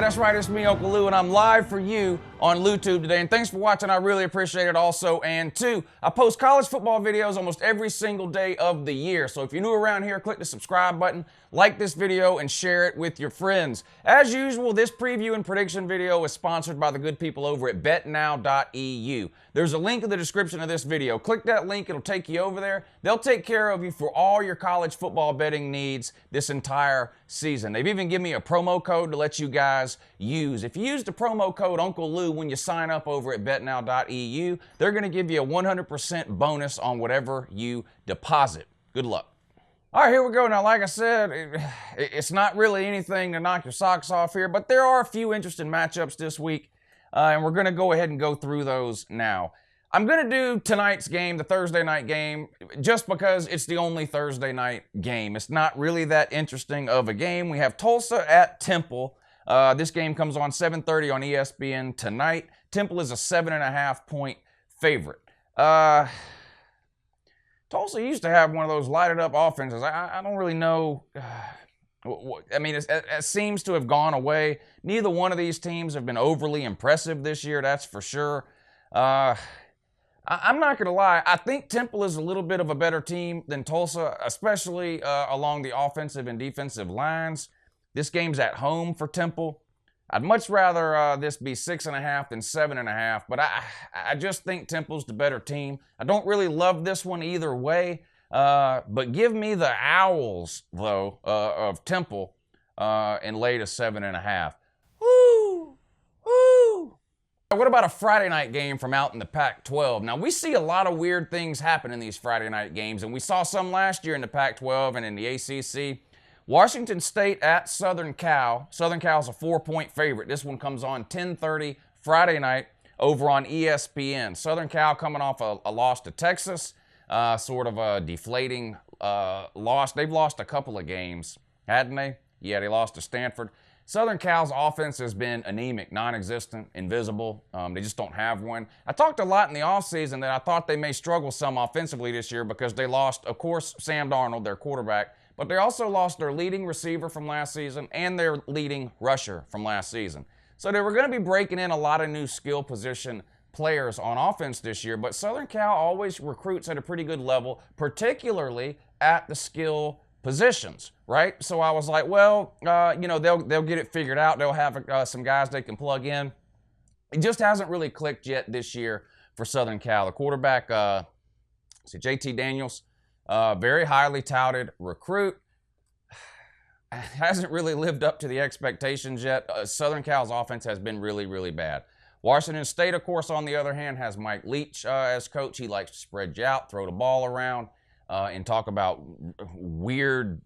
that's right, it's me, Uncle Lou, and I'm live for you on LouTube today, and thanks for watching, I really appreciate it also. And two, I post college football videos almost every single day of the year, so if you're new around here, click the subscribe button, like this video, and share it with your friends. As usual, this preview and prediction video is sponsored by the good people over at betnow.eu. There's a link in the description of this video. Click that link, it'll take you over there. They'll take care of you for all your college football betting needs this entire season. They've even given me a promo code to let you guys use. If you use the promo code Uncle Lou when you sign up over at betnow.eu, they're going to give you a 100% bonus on whatever you deposit. Good luck. All right, here we go. Now, like I said, it's not really anything to knock your socks off here, but there are a few interesting matchups this week, and we're going to go ahead and go through those now. I'm going to do tonight's game, the Thursday night game, just because it's the only Thursday night game. It's not really that interesting of a game. We have Tulsa at Temple. This game comes on 7:30 on ESPN tonight. Temple is a 7.5-point favorite. Tulsa used to have one of those lighted up offenses. I don't really know. I mean, it seems to have gone away. Neither one of these teams have been overly impressive this year, that's for sure. I'm not going to lie. I think Temple is a little bit of a better team than Tulsa, especially along the offensive and defensive lines. This game's at home for Temple. I'd much rather this be 6.5 than 7.5, but I just think Temple's the better team. I don't really love this one either way, but give me the Owls, though, of Temple and lay to 7.5. Woo! Woo! What about a Friday night game from out in the Pac-12? Now, we see a lot of weird things happen in these Friday night games, and we saw some last year in the Pac-12 and in the ACC. Washington State at Southern Cal. Southern Cal's a 4-point favorite. This one comes on 10:30 Friday night over on ESPN. Southern Cal coming off a loss to Texas, sort of a deflating loss. They've lost a couple of games, hadn't they? Yeah, they lost to Stanford. Southern Cal's offense has been anemic, non-existent, invisible. They just don't have one. I talked a lot in the offseason that I thought they may struggle some offensively this year because they lost, of course, Sam Darnold, their quarterback, but they also lost their leading receiver from last season and their leading rusher from last season. So they were going to be breaking in a lot of new skill position players on offense this year, but Southern Cal always recruits at a pretty good level, particularly at the skill positions, right? So I was like, well, you know, they'll get it figured out. They'll have some guys they can plug in. It just hasn't really clicked yet this year for Southern Cal. The quarterback, JT Daniels, very highly touted recruit, hasn't really lived up to the expectations yet. Southern Cal's offense has been really, really bad. Washington State, of course, on the other hand, has Mike Leach as coach. He likes to spread you out, throw the ball around, and talk about weird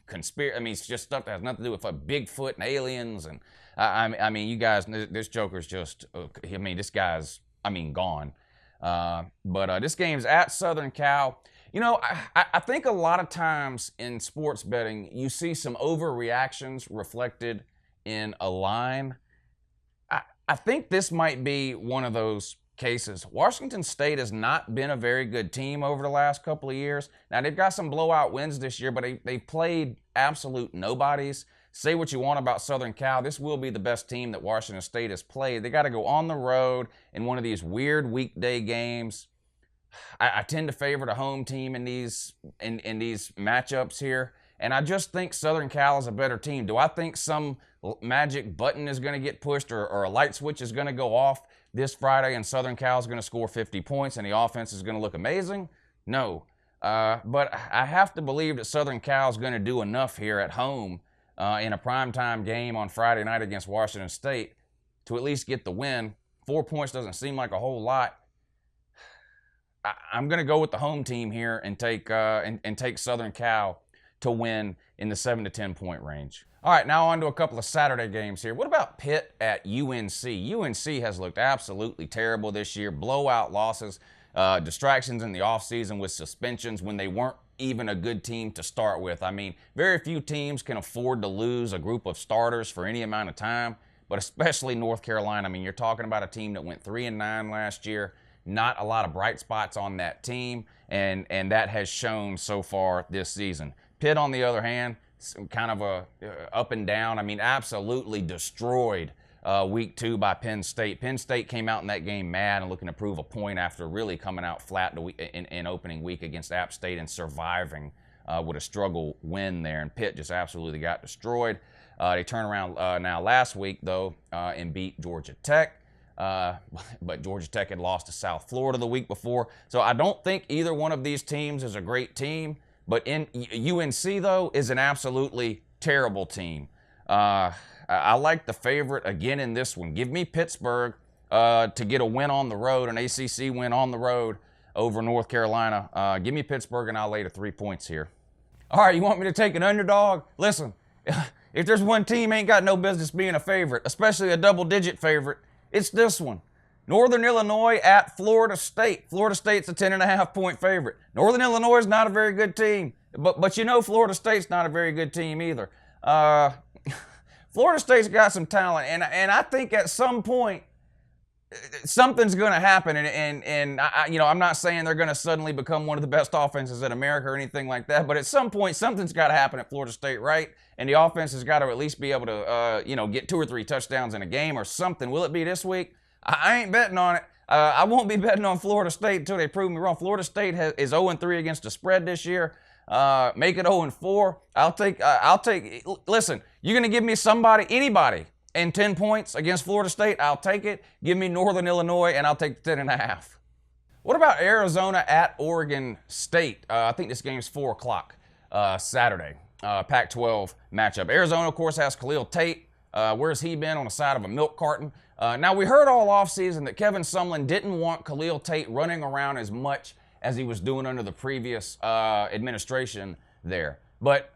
conspiracy. I mean, it's just stuff that has nothing to do with Bigfoot and aliens. And I mean, you guys, this joker's just, I mean, this guy's, I mean, gone. But this game's at Southern Cal. You know, I think a lot of times in sports betting, you see some overreactions reflected in a line. I think this might be one of those cases. Washington State has not been a very good team over the last couple of years. Now, they've got some blowout wins this year, but they've played absolute nobodies. Say what you want about Southern Cal, this will be the best team that Washington State has played. They got to go on the road in one of these weird weekday games. I tend to favor the home team in these matchups here, and I just think Southern Cal is a better team. Do I think some magic button is going to get pushed or a light switch is going to go off this Friday and Southern Cal is going to score 50 points and the offense is going to look amazing? No. But I have to believe that Southern Cal is going to do enough here at home in a primetime game on Friday night against Washington State to at least get the win. 4 points doesn't seem like a whole lot. I'm going to go with the home team here and take Southern Cal to win in the 7 to 10 point range. All right, now on to a couple of Saturday games here. What about Pitt at UNC? UNC has looked absolutely terrible this year. Blowout losses, distractions in the offseason with suspensions when they weren't even a good team to start with. I mean, very few teams can afford to lose a group of starters for any amount of time, but especially North Carolina. I mean, you're talking about a team that went 3-9 last year. Not a lot of bright spots on that team, and that has shown so far this season. Pitt, on the other hand, kind of a up and down. I mean, absolutely destroyed week 2 by Penn State. Penn State came out in that game mad and looking to prove a point after really coming out flat in opening week against App State and surviving with a struggle win there. And Pitt just absolutely got destroyed. They turn around now last week, though, and beat Georgia Tech. But Georgia Tech had lost to South Florida the week before. So I don't think either one of these teams is a great team. But UNC, though, is an absolutely terrible team. I like the favorite again in this one. Give me Pittsburgh to get a win on the road, an ACC win on the road over North Carolina. Give me Pittsburgh, and I'll lay to 3 points here. All right, you want me to take an underdog? Listen, if there's one team ain't got no business being a favorite, especially a double-digit favorite, it's this one. Northern Illinois at Florida State. Florida State's a 10.5-point favorite. Northern Illinois is not a very good team, but you know Florida State's not a very good team either. Florida State's got some talent, and I think at some point something's going to happen, and I'm not saying they're going to suddenly become one of the best offenses in America or anything like that, but at some point something's got to happen at Florida State, right? And the offense has got to at least be able to, get 2 or 3 touchdowns in a game or something. Will it be this week? I ain't betting on it. I won't be betting on Florida State until they prove me wrong. Florida State is 0-3 against the spread this year. Make it 0-4. I'll take. Listen, you're gonna give me anybody, and 10 points against Florida State. I'll take it. Give me Northern Illinois, and I'll take the 10.5. What about Arizona at Oregon State? I think this game's 4 o'clock Saturday. Pac-12 matchup. Arizona, of course, has Khalil Tate. Where's he been? On the side of a milk carton. Now, we heard all offseason that Kevin Sumlin didn't want Khalil Tate running around as much as he was doing under the previous administration there. But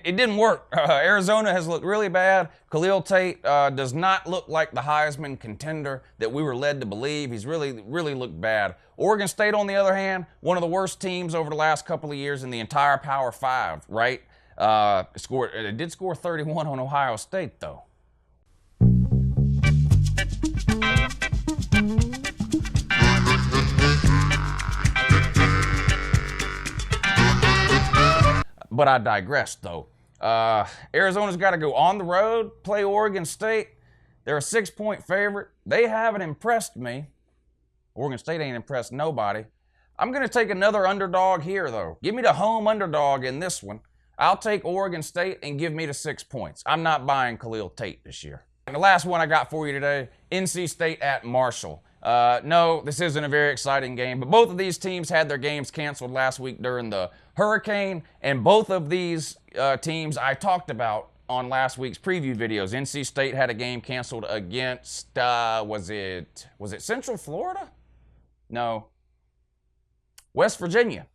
it didn't work. Arizona has looked really bad. Khalil Tate does not look like the Heisman contender that we were led to believe. He's really looked bad. Oregon State, on the other hand, one of the worst teams over the last couple of years in the entire Power 5, right? It did score 31 on Ohio State, though. But I digress, though. Arizona's got to go on the road, play Oregon State. They're a 6-point favorite. They haven't impressed me. Oregon State ain't impressed nobody. I'm going to take another underdog here, though. Give me the home underdog in this one. I'll take Oregon State and give me the 6 points. I'm not buying Khalil Tate this year. And the last one I got for you today, NC State at Marshall. No, this isn't a very exciting game, but both of these teams had their games canceled last week during the hurricane, and both of these teams I talked about on last week's preview videos. NC State had a game canceled against, was it Central Florida? No, West Virginia.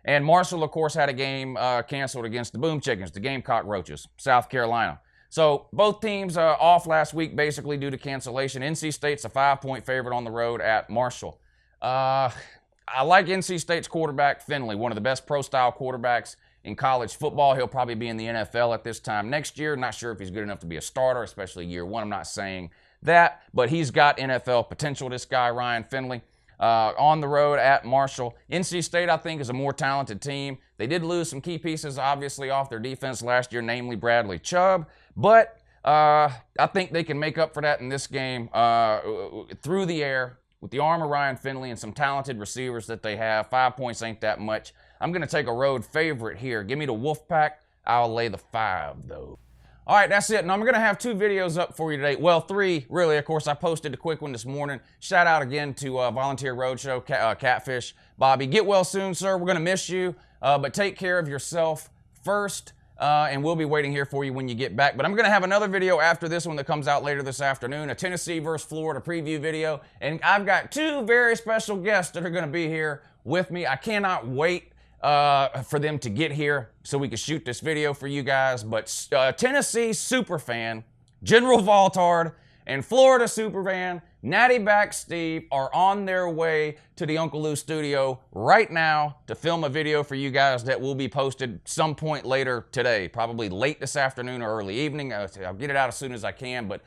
And Marshall, of course, had a game canceled against the Boom Chickens, the Gamecock Roaches, South Carolina. So both teams off last week basically due to cancellation. NC State's a 5-point favorite on the road at Marshall. I like NC State's quarterback, Finley, one of the best pro-style quarterbacks in college football. He'll probably be in the NFL at this time next year. Not sure if he's good enough to be a starter, especially year one. I'm not saying that, but he's got NFL potential, this guy, Ryan Finley. On the road at Marshall. NC State, I think, is a more talented team. They did lose some key pieces, obviously, off their defense last year, namely Bradley Chubb. But I think they can make up for that in this game through the air with the arm of Ryan Finley and some talented receivers that they have. 5 points ain't that much. I'm going to take a road favorite here. Give me the Wolfpack. I'll lay the 5, though. All right, that's it. And I'm going to have 2 videos up for you today. Well, 3, really. Of course, I posted a quick one this morning. Shout out again to Volunteer Roadshow, Catfish, Bobby. Get well soon, sir. We're going to miss you. But take care of yourself first. And we'll be waiting here for you when you get back. But I'm going to have another video after this one that comes out later this afternoon, a Tennessee versus Florida preview video. And I've got 2 very special guests that are going to be here with me. I cannot wait for them to get here so we can shoot this video for you guys. But Tennessee superfan General Valtard and Florida superfan Natty Back Steve are on their way to the UNCLELOU studio right now to film a video for you guys that will be posted some point later today, probably late this afternoon or early evening. I'll get it out as soon as I can, but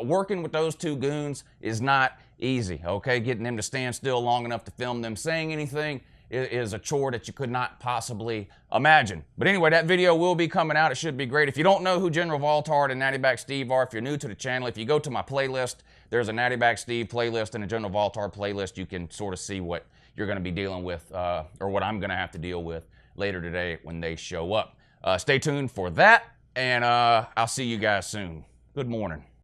working with those 2 goons is not easy, okay? Getting them to stand still long enough to film them saying anything is a chore that you could not possibly imagine. But anyway, that video will be coming out. It should be great. If you don't know who General Voltard and Natty Back Steve are, if you're new to the channel, if you go to my playlist, there's a Natty Back Steve playlist and a General Voltard playlist. You can sort of see what you're going to be dealing with, or what I'm going to have to deal with later today when they show up. Stay tuned for that, and I'll see you guys soon. Good morning.